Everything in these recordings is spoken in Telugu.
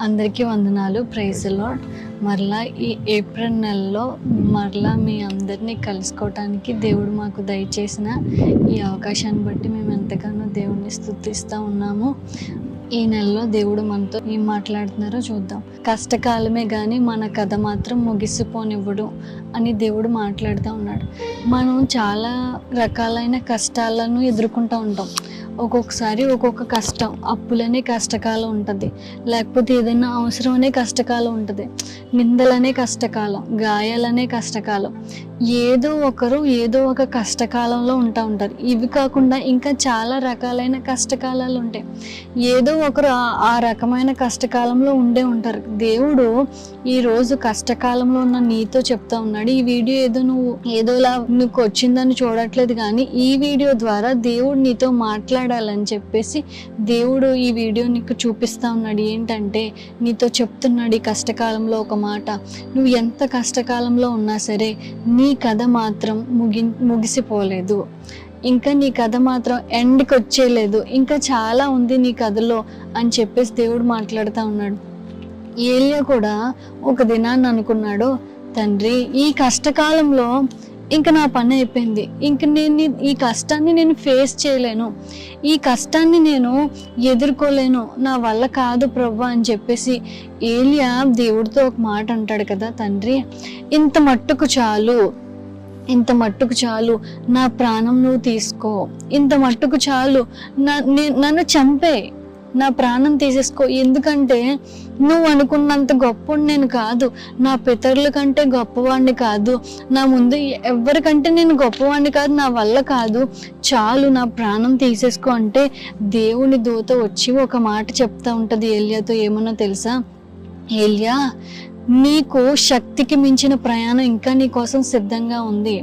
అందరికీ వందనాలు. Praise the Lord. మరలా ఈ ఏప్రిల్ నెలలో మరలా మీ అందరినీ కలుసుకోవటానికి దేవుడు మాకు దయచేసిన ఈ అవకాశాన్ని బట్టి మేము ఎంతగానో దేవుడిని స్తుతిస్తూ ఉన్నాము. ఈ నెలలో దేవుడు మనతో ఏం మాట్లాడుతున్నారో చూద్దాం. కష్టకాలమే కానీ మన కథ మాత్రం ముగిసిపోనివ్వడు అని దేవుడు మాట్లాడుతూ ఉన్నాడు. మనం చాలా రకాలైన కష్టాలను ఎదుర్కొంటూ ఉంటాం. ఒక్కొక్కసారి ఒక్కొక్క కష్టం, అప్పులనే కష్టకాలం ఉంటుంది, లేకపోతే ఏదైనా అవసరం అనే కష్టకాలం ఉంటుంది, నిందలనే కష్టకాలం, గాయాలనే కష్టకాలం. ఏదో ఒకరు ఏదో ఒక కష్టకాలంలో ఉంటారు. ఇవి కాకుండా ఇంకా చాలా రకాలైన కష్టకాలాలు ఉంటాయి. ఏదో ఒకరు ఆ రకమైన కష్టకాలంలో ఉంటారు. దేవుడు ఈరోజు కష్టకాలంలో ఉన్న నీతో చెప్తా ఉన్నాడు. ఈ వీడియో ఏదోలా నీకు వచ్చిందని చూడట్లేదు, కానీ ఈ వీడియో ద్వారా దేవుడు నీతో మాట్లాడాలని చెప్పేసి దేవుడు ఈ వీడియో నీకు చూపిస్తా ఉన్నాడు. ఏంటంటే నీతో చెప్తున్నాడు ఈ కష్టకాలంలో ఒక మాట. నువ్వు ఎంత కష్టకాలంలో ఉన్నా సరే నీ కథ మాత్రం ముగిసిపోలేదు. ఇంకా నీ కథ మాత్రం ఎండ్కి వచ్చేయలేదు. ఇంకా చాలా ఉంది నీ కథలో అని చెప్పేసి దేవుడు మాట్లాడుతూ ఉన్నాడు. ఏలియా కూడా ఒక దినాన్ని అనుకున్నాడు, తండ్రి ఈ కష్టకాలంలో ఇంకా నా పని అయిపోయింది, ఇంక నేను ఈ కష్టాన్ని నేను ఫేస్ చేయలేను, ఈ కష్టాన్ని నేను ఎదుర్కోలేను, నా వల్ల కాదు ప్రభువా అని చెప్పేసి ఏలియా దేవుడితో ఒక మాట అంటాడు కదా, తండ్రి ఇంత మట్టుకు చాలు, నా ప్రాణం నువ్వు తీసుకో, ఇంత మట్టుకు చాలు, నన్ను చంపే, నా ప్రాణం తీసేసుకో. ఎందుకంటే నువ్వు అనుకున్నంత గొప్పవాడిని నేను కాదు, నా పితరుల కంటే గొప్పవాడిని కాదు, నా ముందు ఎవరికంటే నేను గొప్పవాడిని కాదు, నా వల్ల కాదు, చాలు నా ప్రాణం తీసేసుకో అంటే దేవుని దూత వచ్చి ఒక మాట చెప్తా ఉంటుంది ఏలియాతో. ఏమన్నా తెలుసా, ఏలియా నీకు శక్తికి మించిన ప్రయాణం ఇంకా నీ కోసం సిద్ధంగా ఉంది.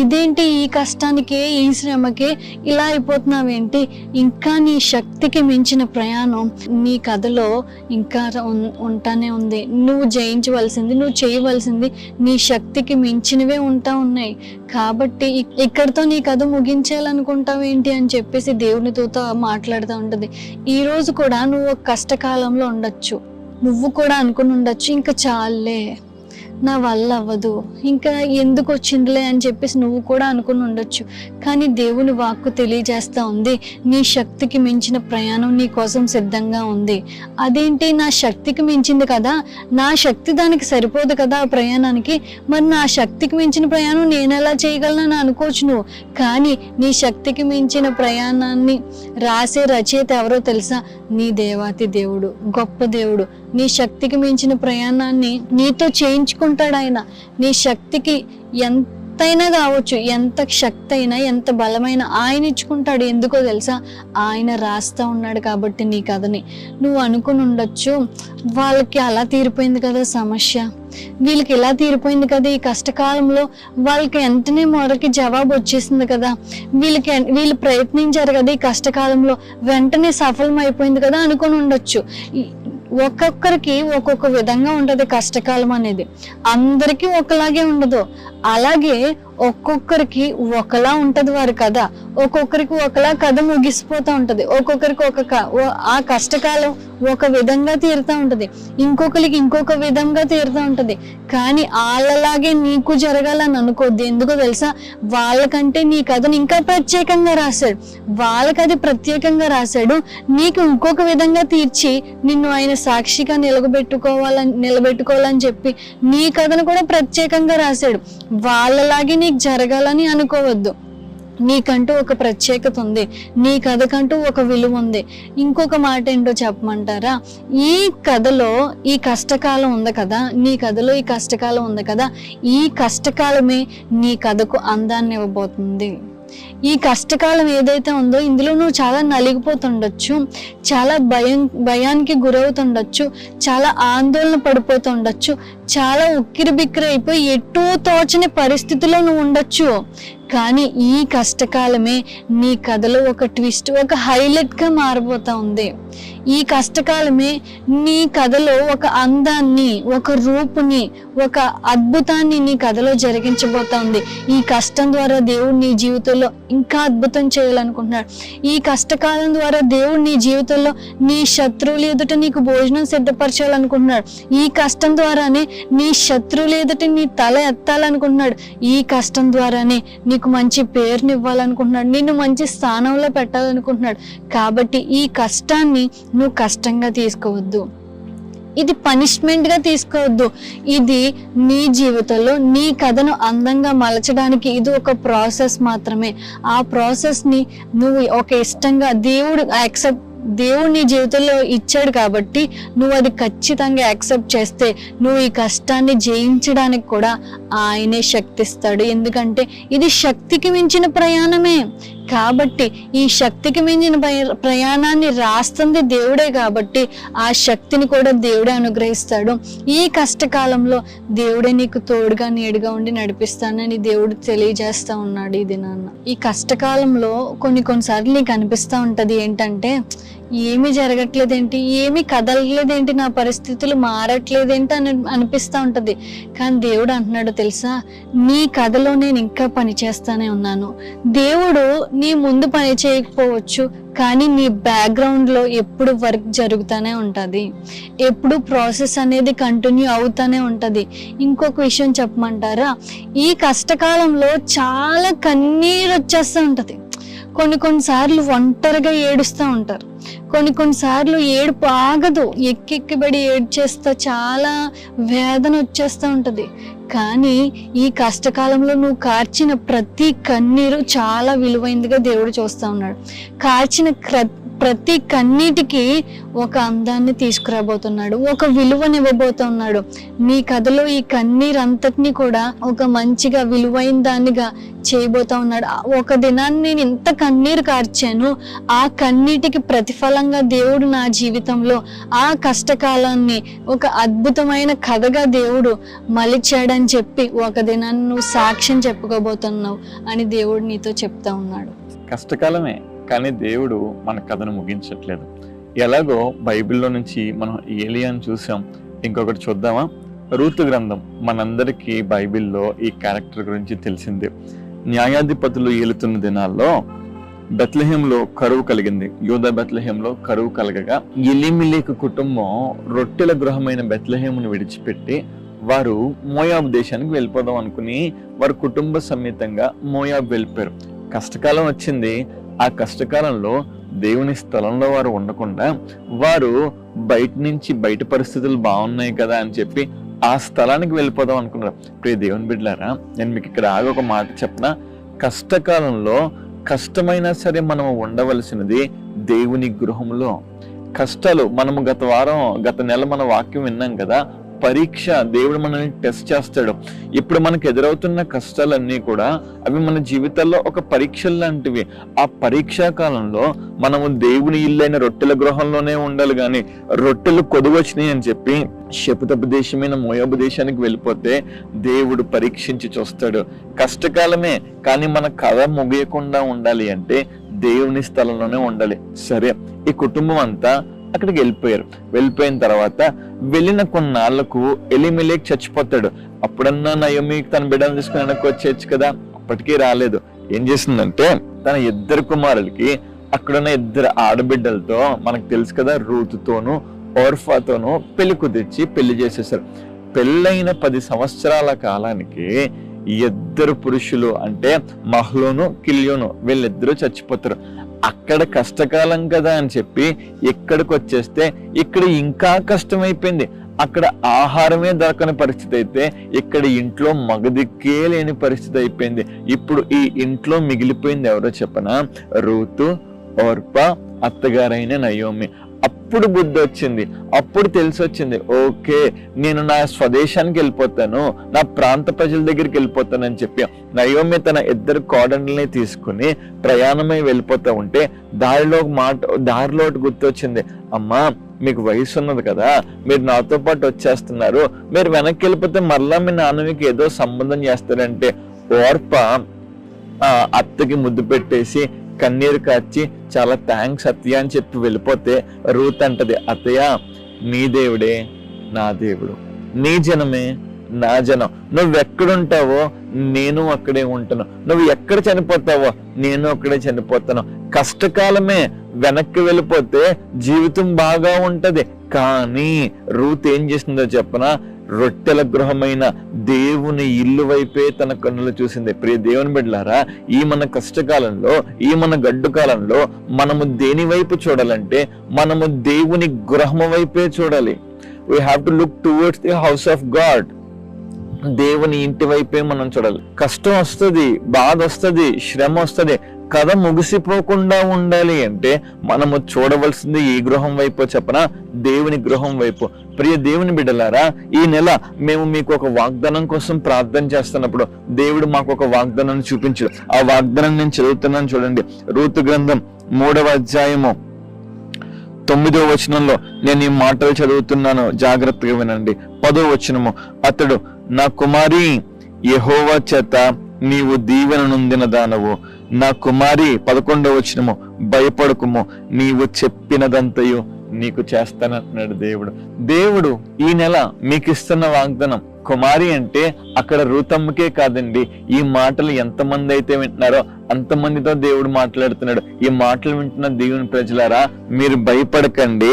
ఇదేంటి ఈ కష్టానికే ఈ శ్రమకే ఇలా అయిపోతున్నావేంటి, ఇంకా నీ శక్తికి మించిన ప్రయాణం నీ కథలో ఇంకా ఉంటానే ఉంది. నువ్వు జయించవలసింది, నువ్వు చేయవలసింది నీ శక్తికి మించినవే ఉన్నాయి. కాబట్టి ఇక్కడితో నీ కథ ముగించాలనుకుంటావేంటి అని చెప్పేసి దేవునితో మాట్లాడుతూ ఉంటుంది. ఈరోజు కూడా నువ్వు ఒక కష్టకాలంలో ఉండొచ్చు, నువ్వు కూడా అనుకుని ఉండొచ్చు ఇంకా చాలే, నా వల్ల అవ్వదు, ఇంకా ఎందుకు వచ్చిందిలే అని చెప్పేసి నువ్వు కూడా అనుకుని ఉండొచ్చు. కానీ దేవుని వాక్కు తెలియజేస్తూ ఉంది, నీ శక్తికి మించిన ప్రయాణం నీ కోసం సిద్ధంగా ఉంది. అదేంటి, నా శక్తికి మించింది కదా, నా శక్తి దానికి సరిపోదు కదా ఆ ప్రయాణానికి, మరి నా శక్తికి మించిన ప్రయాణం నేను ఎలా చేయగలను అనుకోవచ్చు నువ్వు. కానీ నీ శక్తికి మించిన ప్రయాణాన్ని రాసే రచయిత ఎవరో తెలుసా, నీ దేవాతి దేవుడు, గొప్ప దేవుడు. నీ శక్తికి మించిన ప్రయాణాన్ని నీతో చేయించుకుంటాడు ఆయన. నీ శక్తికి ఎంతైనా కావచ్చు, ఎంత శక్తి అయినా ఎంత బలమైన ఆయన ఇచ్చుకుంటాడు. ఎందుకో తెలుసా, ఆయన రాస్తా ఉన్నాడు కాబట్టి నీ కథని. నువ్వు అనుకుని ఉండొచ్చు, వాళ్ళకి అలా తీరిపోయింది కదా సమస్య, వీళ్ళకి ఇలా తీరిపోయింది కదా ఈ కష్టకాలంలో, వాళ్ళకి వెంటనే మొరకి జవాబు వచ్చేసింది కదా, వీళ్ళు ప్రయత్నించారు కదా ఈ కష్టకాలంలో వెంటనే సఫలం అయిపోయింది కదా అనుకుని ఉండొచ్చు. ఒక్కొక్కరికి ఒక్కొక్క విధంగా ఉంటుంది కష్టకాలం అనేది, అందరికీ ఒకలాగే ఉండదు. అలాగే ఒక్కొక్కరికి ఒకలా ఉంటది వారి కథ, ఒక్కొక్కరికి ఒకలా కథ ముగిసిపోతూ ఉంటది, ఒక్కొక్కరికి ఆ కష్టకాలం ఒక విధంగా తీరుతూ ఉంటది, ఇంకొకరికి ఇంకొక విధంగా తీరుతూ ఉంటది. కానీ వాళ్ళలాగే నీకు జరగాలని అనుకోద్ది. ఎందుకో తెలుసా, వాళ్ళకంటే నీ కథను ఇంకా ప్రత్యేకంగా రాశాడు, వాళ్ళకి అది ప్రత్యేకంగా రాశాడు, నీకు ఇంకొక విధంగా తీర్చి నిన్ను ఆయన సాక్షిగా నిలబెట్టుకోవాలని చెప్పి నీ కథను కూడా ప్రత్యేకంగా రాశాడు. వాళ్ళలాగే నీకు జరగాలని అనుకోవద్దు. నీకంటూ ఒక ప్రత్యేకత ఉంది, నీ కథకంటూ ఒక విలువ ఉంది. ఇంకొక మాట ఏంటో చెప్పమంటారా, ఈ కథలో ఈ కష్టకాలం ఉంది కదా, నీ కథలో ఈ కష్టకాలం ఉంది కదా, ఈ కష్టకాలమే నీ కథకు అందాన్ని ఇవ్వబోతుంది. ఈ కష్టకాలం ఏదైతే ఉందో ఇందులో నువ్వు చాలా నలిగిపోతుండొచ్చు, చాలా భయానికి గురవుతుండొచ్చు, చాలా ఆందోళన పడిపోతుండొచ్చు, చాలా ఉక్కిరి బిక్కిరి అయిపోయి ఎటూ తోచని పరిస్థితిలో నువ్వు ఉండొచ్చు. కానీ ఈ కష్టకాలమే నీ కథలో ఒక ట్విస్ట్, ఒక హైలైట్గా మారబోతా ఉంది. ఈ కష్టకాలమే నీ కథలో ఒక అందాన్ని, ఒక రూపుని, ఒక అద్భుతాన్ని నీ కథలో జరిగించబోతా ఉంది. ఈ కష్టం ద్వారా దేవుడు నీ జీవితంలో ఇంకా అద్భుతం చేయాలనుకుంటున్నాడు. ఈ కష్టకాలం ద్వారా దేవుడు నీ జీవితంలో నీ శత్రువులు ఎదుట నీకు భోజనం సిద్ధపరచాలనుకుంటున్నాడు. ఈ కష్టం ద్వారానే నీ శత్రువులు ఎదుట నీ తల ఎత్తాలనుకుంటున్నాడు. ఈ కష్టం ద్వారానే నీకు మంచి పేరుని ఇవ్వాలనుకుంటున్నాడు, నిన్ను మంచి స్థానంలో పెట్టాలనుకుంటున్నాడు. కాబట్టి ఈ కష్టాన్ని నువ్వు కష్టంగా తీసుకోవద్దు, ఇది పనిష్మెంట్గా తీసుకోవద్దు. ఇది నీ జీవితంలో నీ కథను అందంగా మలచడానికి ఇది ఒక ప్రాసెస్ మాత్రమే. ఆ ప్రాసెస్ని నువ్వు ఒక ఇష్టంగా దేవుడు నీ జీవితంలో ఇచ్చాడు కాబట్టి నువ్వు అది ఖచ్చితంగా యాక్సెప్ట్ చేస్తే నువ్వు ఈ కష్టాన్ని జయించడానికి కూడా ఆయనే శక్తిస్తాడు. ఎందుకంటే ఇది శక్తికి మించిన ప్రయాణమే. కాబట్టి ఈ శక్తికి మించిన ప్రయాణాన్ని రాస్తుంది దేవుడే కాబట్టి ఆ శక్తిని కూడా దేవుడే అనుగ్రహిస్తాడు. ఈ కష్టకాలంలో దేవుడే నీకు తోడుగా నీడుగా ఉండి నడిపిస్తానని దేవుడు తెలియజేస్తా ఉన్నాడు ఈ దినాన్న. ఈ కష్టకాలంలో కొన్నిసార్లు నీకు అనిపిస్తూ ఉంటది ఏంటంటే, ఏమీ జరగట్లేదేంటి, ఏమీ కదలలేదేంటి, నా పరిస్థితులు మారట్లేదేంటి అని అనిపిస్తూ ఉంటుంది. కానీ దేవుడు అంటున్నాడు తెలుసా, నీ కథలో నేను ఇంకా పని చేస్తానే ఉన్నాను. దేవుడు నీ ముందు పని చేయకపోవచ్చు, కానీ నీ బ్యాక్గ్రౌండ్లో ఎప్పుడు వర్క్ జరుగుతూనే ఉంటుంది, ఎప్పుడు ప్రాసెస్ అనేది కంటిన్యూ అవుతూనే ఉంటుంది. ఇంకొక విషయం చెప్పమంటారా, ఈ కష్టకాలంలో చాలా కన్నీరు వచ్చేస్తూ ఉంటుంది. కొన్నిసార్లు ఒంటరిగా ఏడుస్తూ ఉంటారు, కొన్నిసార్లు ఏడుపు ఆగదు, ఎక్కెక్కిబడి ఏడ్చేస్తా చాలా వేదన వచ్చేస్తూ ఉంటుంది. కానీ ఈ కష్టకాలంలో నువ్వు కార్చిన ప్రతి కన్నీరు చాలా విలువైందిగా దేవుడు చూస్తూ ఉన్నాడు. కార్చిన ప్రతి కన్నీటికి ఒక అందాన్ని తీసుకురాబోతున్నాడు, ఒక విలువనివ్వబోతున్నాడు. నీ కథలో ఈ కన్నీరు అంతటినీ కూడా ఒక మంచిగా విలువైన దానిగా చేయబోతా ఉన్నాడు. ఒక దినాన్ని నేను ఇంత కన్నీరు కార్చాను, ఆ కన్నీటికి ప్రతిఫలంగా దేవుడు నా జీవితంలో ఆ కష్టకాలాన్ని ఒక అద్భుతమైన కథగా దేవుడు మలిచాడని చెప్పి ఒక దినాన్ని నువ్వు సాక్ష్యం చెప్పుకోబోతున్నావు అని దేవుడు నీతో చెప్తా ఉన్నాడు. కష్టకాలమే, కానీ దేవుడు మన కథను ముగించట్లేదు. ఎలాగో బైబిల్లో నుంచి మనం ఏలియాని చూసాం, ఇంకొకటి చూద్దామా? రూతు గ్రంథం. మనందరికీ బైబిల్లో ఈ క్యారెక్టర్ గురించి తెలిసిందే. న్యాయాధిపతులు ఏలుతున్న దినాల్లో బెత్లెహేంలో కరువు కలిగింది. యూదా బెత్లెహేంలో కరువు కలగగా ఎలీమెలెకు కుటుంబం రొట్టెల గృహమైన బెత్లెహేమును విడిచిపెట్టి వారు మోయాబు దేశానికి వెళ్ళిపోదాం అనుకుని వారు కుటుంబ సమేతంగా మోయాబు వెళ్ళిపోయారు. కష్టకాలం వచ్చింది. ఆ కష్టకాలంలో దేవుని స్థలంలో వారు ఉండకుండా వారు బయట పరిస్థితులు బాగున్నాయి కదా అని చెప్పి ఆ స్థలానికి వెళ్ళిపోదాం అనుకున్నారు. ప్రియ దేవుని బిడ్డలారా, నేను మీకు ఇక్కడ ఒక మాట చెప్పనా, కష్టకాలంలో కష్టమైనా సరే మనము ఉండవలసినది దేవుని గృహంలో. కష్టాలు మనము గత నెల మన వాక్యం విన్నాం కదా, పరీక్ష, దేవుడు మనల్ని టెస్ట్ చేస్తాడు. ఇప్పుడు మనకు ఎదురవుతున్న కష్టాలన్నీ కూడా అవి మన జీవితాల్లో ఒక పరీక్షలు లాంటివి. ఆ పరీక్షా కాలంలో మనము దేవుని ఇల్లైన రొట్టెల గృహంలోనే ఉండాలి. కానీ రొట్టెలు కొదువచ్చినాయి అని చెప్పి శపితపు దేశమైన మోయాబు దేశానికి వెళ్ళిపోతే దేవుడు పరీక్షించి చూస్తాడు. కష్టకాలమే, కానీ మన కథ ముగియకుండా ఉండాలి అంటే దేవుని స్థలంలోనే ఉండాలి. సరే, ఈ కుటుంబం అంతా అక్కడికి వెళ్ళిపోయిన తర్వాత వెళ్ళిన కొన్నాళ్లకు ఎలీమెలెకు చచ్చిపోతాడు. అప్పుడన్నా నయోమి తన బిడ్డను తీసుకుని వెనక్కి వచ్చేయచ్చు కదా, అప్పటికీ రాలేదు. ఏం చేసిందంటే తన 2 కుమారులకి అక్కడున్న 2 ఆడబిడ్డలతో, మనకు తెలుసు కదా, రూతుతోనూ ఓర్ఫాతోనూ పెళ్లి కుదిర్చి పెళ్లి చేసేసారు. పెళ్ళైన 10 సంవత్సరాల కాలానికి 2 పురుషులు అంటే మహ్లోను కిల్యోను వీళ్ళిద్దరూ చచ్చిపోతారు. అక్కడ కష్టకాలం కదా అని చెప్పి ఇక్కడికి వచ్చేస్తే ఇక్కడ ఇంకా కష్టమైపోయింది. అక్కడ ఆహారమే దొరకని పరిస్థితి అయితే ఇక్కడ ఇంట్లో మగదిక్కే లేని పరిస్థితి అయిపోయింది. ఇప్పుడు ఈ ఇంట్లో మిగిలిపోయింది ఎవరో చెప్పనా? రూతు, ఓర్పా, అత్తగారైన నయోమి. అప్పుడు బుద్ధి వచ్చింది, అప్పుడు తెలిసి వచ్చింది, ఓకే నేను నా స్వదేశానికి వెళ్ళిపోతాను, నా ప్రాంత ప్రజల దగ్గరికి వెళ్ళిపోతాను అని చెప్పి నయోమి తన 2 కోడళ్ళని తీసుకుని ప్రయాణమై వెళ్ళిపోతా ఉంటే దారిలో గుర్తొచ్చింది, అమ్మా మీకు వయసు ఉన్నది కదా, మీరు నాతో పాటు వచ్చేస్తున్నారు, మీరు వెనక్కి వెళ్ళిపోతే మరలా మీ నాన్న మీకు ఏదో సంబంధం చేస్తారంటే ఓర్ప అత్తకి ముద్దు పెట్టేసి కన్నీరు కార్చి చాలా థ్యాంక్స్ అత్తయ్య అని చెప్పి వెళ్ళిపోతే రూత్ అంటది, అత్తయ్య నీ దేవుడే నా దేవుడు, నీ జనమే నా జనం, నువ్వు ఎక్కడుంటావో నేను అక్కడే ఉంటాను, నువ్వు ఎక్కడ చనిపోతావో నేను అక్కడే చనిపోతాను. కష్టకాలమే వెనక్కి వెళ్ళిపోతే జీవితం బాగా ఉంటది. కానీ రూత్ ఏం చేసిందో చెప్పనా, రొట్టెల గృహమైన దేవుని ఇల్లు వైపే తన కన్నులు చూసింది. ప్రియ దేవుని బిడ్డలారా, ఈ మన కష్టకాలంలో, ఈ మన గడ్డు కాలంలో మనము దేని వైపు చూడాలంటే మనము దేవుని గృహము వైపే చూడాలి. We have to look towards the house of God. దేవుని ఇంటి వైపే మనం చూడాలి. కష్టం వస్తుంది, బాధ వస్తుంది, శ్రమ వస్తుంది, కథ ముగిసిపోకుండా ఉండాలి అంటే మనము చూడవలసింది ఈ గృహం వైపు చెప్పనా, దేవుని గృహం వైపు. ప్రియ దేవుని బిడ్డలారా, ఈ నెల మేము మీకు ఒక వాగ్దానం కోసం ప్రార్థన చేస్తున్నప్పుడు దేవుడు మాకు ఒక వాగ్దానాన్ని చూపించాడు. ఆ వాగ్దానం నేను చదువుతున్నాను చూడండి. రూతు గ్రంథం 3వ అధ్యాయము 9వ వచనంలో నేను ఈ మాటలు చదువుతున్నాను, జాగ్రత్తగా వినండి. 10వ వచనము, అతడు నా కుమారి యెహోవా చేత నీవు దీవెన నొందిన దానవు, నా కుమారి 11వ వచనము, భయపడకుము నీవు చెప్పినదంతయు నీకు చేస్తానంటున్నాడు దేవుడు. దేవుడు ఈ నెల మీకు ఇస్తున్న వాగ్దానం. కుమారి అంటే అక్కడ రూతమ్మకే కాదండి, ఈ మాటలు ఎంతమంది అయితే వింటున్నారో అంతమందితో దేవుడు మాట్లాడుతున్నాడు. ఈ మాటలు వింటున్న దేవుని ప్రజలారా, మీరు భయపడకండి,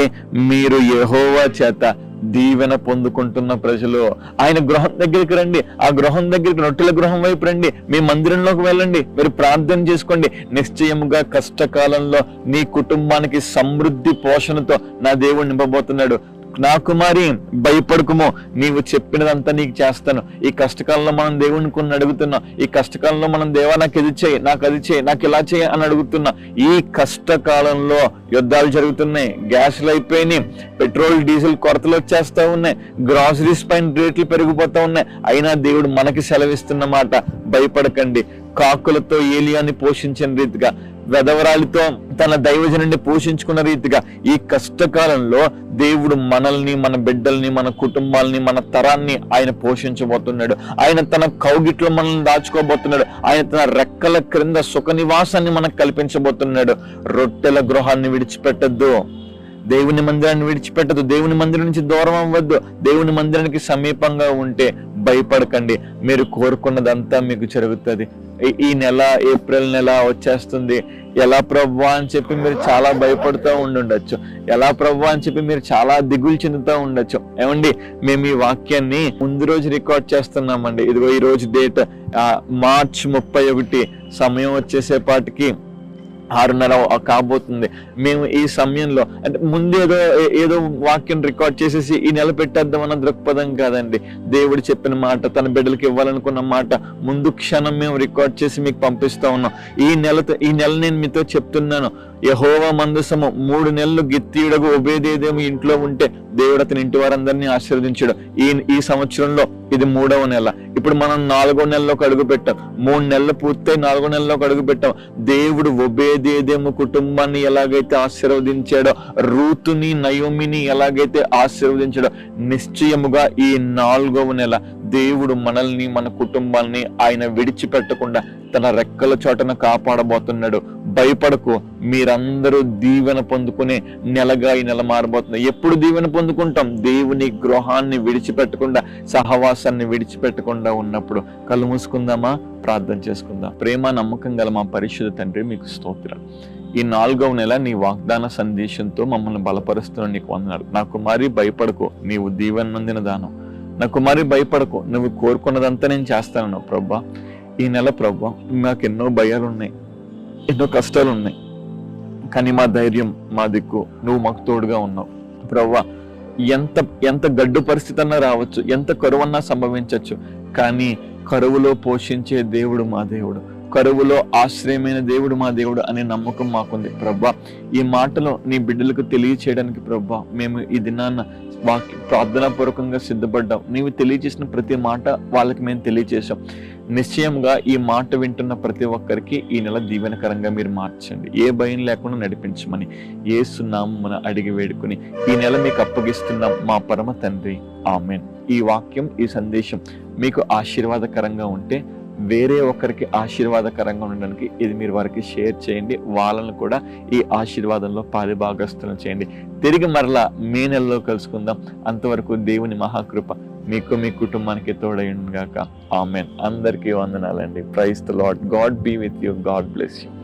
మీరు యెహోవా చేత దీవెన పొందుకుంటున్న ప్రజలు. ఆయన గృహం దగ్గరికి రండి, ఆ గృహం దగ్గరికి, రొట్టెల గృహం వైపు రండి, మీ మందిరంలోకి వెళ్ళండి, మీరు ప్రార్థన చేసుకోండి. నిశ్చయముగా కష్టకాలంలో నీ కుటుంబానికి సమృద్ధి పోషణతో నా దేవుడు నింపబోతున్నాడు. నా కుమారి భయపడకుము, నీవు చెప్పినదంతా నీకు చేస్తాను. ఈ కష్టకాలంలో మనం దేవుడిని కొన్ని అడుగుతున్నాం. ఈ కష్టకాలంలో మనం దేవా నాకు ఇది చేయి, నాకు అది చేయి, నాకు ఇలా చేయి అని అడుగుతున్నాం. ఈ కష్టకాలంలో యుద్ధాలు జరుగుతున్నాయి, గ్యాస్లు అయిపోయినాయి, పెట్రోల్ డీజిల్ కొరతలు వచ్చేస్తా ఉన్నాయి, గ్రాసరీస్ పైన రేట్లు పెరిగిపోతా ఉన్నాయి. అయినా దేవుడు మనకి సెలవిస్తున్న మాట, భయపడకండి. కాకులతో ఏలియాని పోషించిన రీతిగా, వెధవరాలితో తన దైవజనుడిని పోషించుకున్న రీతిగా ఈ కష్టకాలంలో దేవుడు మనల్ని, మన బిడ్డల్ని, మన కుటుంబాలని, మన తరాన్ని ఆయన పోషించబోతున్నాడు. ఆయన తన కౌగిట్లో మనల్ని దాచుకోబోతున్నాడు. ఆయన తన రెక్కల క్రింద సుఖ నివాసాన్ని మనకు కల్పించబోతున్నాడు. రొట్టెల గృహాన్ని విడిచిపెట్టద్దు, దేవుని మందిరాన్ని విడిచిపెట్టదు, దేవుని మందిరం నుంచి దూరం అవ్వద్దు. దేవుని మందిరానికి సమీపంగా ఉంటే భయపడకండి, మీరు కోరుకున్నదంతా మీకు జరుగుతుంది. ఈ నెల, ఏప్రిల్ నెల వచ్చేస్తుంది. ఎలా ప్రభువా అని చెప్పి మీరు చాలా భయపడుతూ ఉండుండొచ్చు, ఎలా ప్రభువా అని చెప్పి మీరు చాలా దిగులు చెందుతూ ఉండొచ్చు. ఏమండి, మేము ఈ వాక్యాన్ని ముందు రోజు రికార్డ్ చేస్తున్నామండి. ఇదిగో ఈ రోజు డేట్ మార్చి 31, సమయం వచ్చేసేపాటికి 6:30 కాబోతుంది. మేము ఈ సమయంలో అంటే ముందు ఏదో వాక్యం రికార్డ్ చేసేసి ఈ నెల పెట్టేద్దాం అన్న దృక్పథం కాదండి. దేవుడు చెప్పిన మాట, తన బిడ్డలకి ఇవ్వాలనుకున్న మాట ముందు క్షణం మేము రికార్డ్ చేసి మీకు పంపిస్తా ఉన్నాం. ఈ నెల నేను మీతో చెప్తున్నాను, యెహోవా మందసము 3 నెలలు గిత్తీయుడగు ఓబేదెదోము ఇంట్లో ఉంటే దేవుడు అతని ఇంటి వారందరినీ ఆశీర్వదించాడు. ఈ సంవత్సరంలో ఇది 3వ నెల. ఇప్పుడు మనం 4వ నెలలోకి అడుగు పెట్టాం. 3 నెలలు పూర్తయి 4వ నెలలోకి అడుగు పెట్టాం. దేవుడు ఓబేదెదోము కుటుంబాన్ని ఎలాగైతే ఆశీర్వదించాడో, రూతుని, నయోమిని ఎలాగైతే ఆశీర్వదించాడో, నిశ్చయముగా ఈ 4వ నెల దేవుడు మనల్ని, మన కుటుంబాన్ని ఆయన విడిచిపెట్టకుండా తన రెక్కల చోటన కాపాడబోతున్నాడు. భయపడకు, మీరందరూ దీవెన పొందుకునే నెలగా ఈ నెల మారబోతుంది. ఎప్పుడు దీవెన పొందుకుంటాం? దేవుని గృహాన్ని విడిచిపెట్టకుండా, సహవాసాన్ని విడిచిపెట్టకుండా ఉన్నప్పుడు. కళ్ళు మూసుకుందామా, ప్రార్థన చేసుకుందాం. ప్రేమ నమ్మకం గల మా పరిశుద్ధ తండ్రి, మీకు స్తోత్రాలు. ఈ 4వ నెల నీ వాగ్దాన సందేశంతో మమ్మల్ని బలపరుస్తున్న నీకు వందనాలు. నా కుమారి భయపడకు, నీవు దీవెన నొందిన దానం. నా కుమారి భయపడకు, నువ్వు కోరుకున్నదంతా నేను చేస్తాను ప్రభా. ఈ నెల ప్రభా మాకు ఎన్నో భయాలు ఉన్నాయి, ఎన్నో కష్టాలు ఉన్నాయి, కానీ మా ధైర్యం, మా దిక్కు నువ్వు మాకు తోడుగా ఉన్నావు ప్రభా. ఎంత గడ్డు పరిస్థితి అన్నా రావచ్చు, ఎంత కరువన్నా సంభవించవచ్చు, కానీ కరువులో పోషించే దేవుడు మా దేవుడు, కరువులో ఆశ్రయమైన దేవుడు మా దేవుడు అనే నమ్మకం మాకుంది ప్రభా. ఈ మాటలో నీ బిడ్డలకు తెలియచేయడానికి ప్రభా మేము ఈ దినాన్న ప్రార్థనాపూర్వకంగా సిద్ధపడ్డాం. నీవు తెలియజేసిన ప్రతి మాట వాళ్ళకి మేము తెలియజేసాం. నిశ్చయంగా ఈ మాట వింటున్న ప్రతి ఒక్కరికి ఈ నెల దీవెనకరంగా మీరు మార్చండి, ఏ భయం లేకుండా నడిపించమని యేసు నామమున అడిగి వేడుకుని ఈ నెల మీకు అప్పగిస్తున్నాం మా పరమ తండ్రి, ఆమేన్. ఈ వాక్యం, ఈ సందేశం మీకు ఆశీర్వాదకరంగా ఉంటే వేరే ఒకరికి ఆశీర్వాదకరంగా ఉండడానికి ఇది మీరు వారికి షేర్ చేయండి. వాళ్ళను కూడా ఈ ఆశీర్వాదంలో పాలిభాగస్తులను చేయండి. తిరిగి మరలా మే నెలలో కలుసుకుందాం. అంతవరకు దేవుని మహాకృప మీకు మీ కుటుంబానికి తోడైండుగాక. ఆమెన్. అందరికీ వందనాలండి. Praise the Lord. God be with you. God bless you.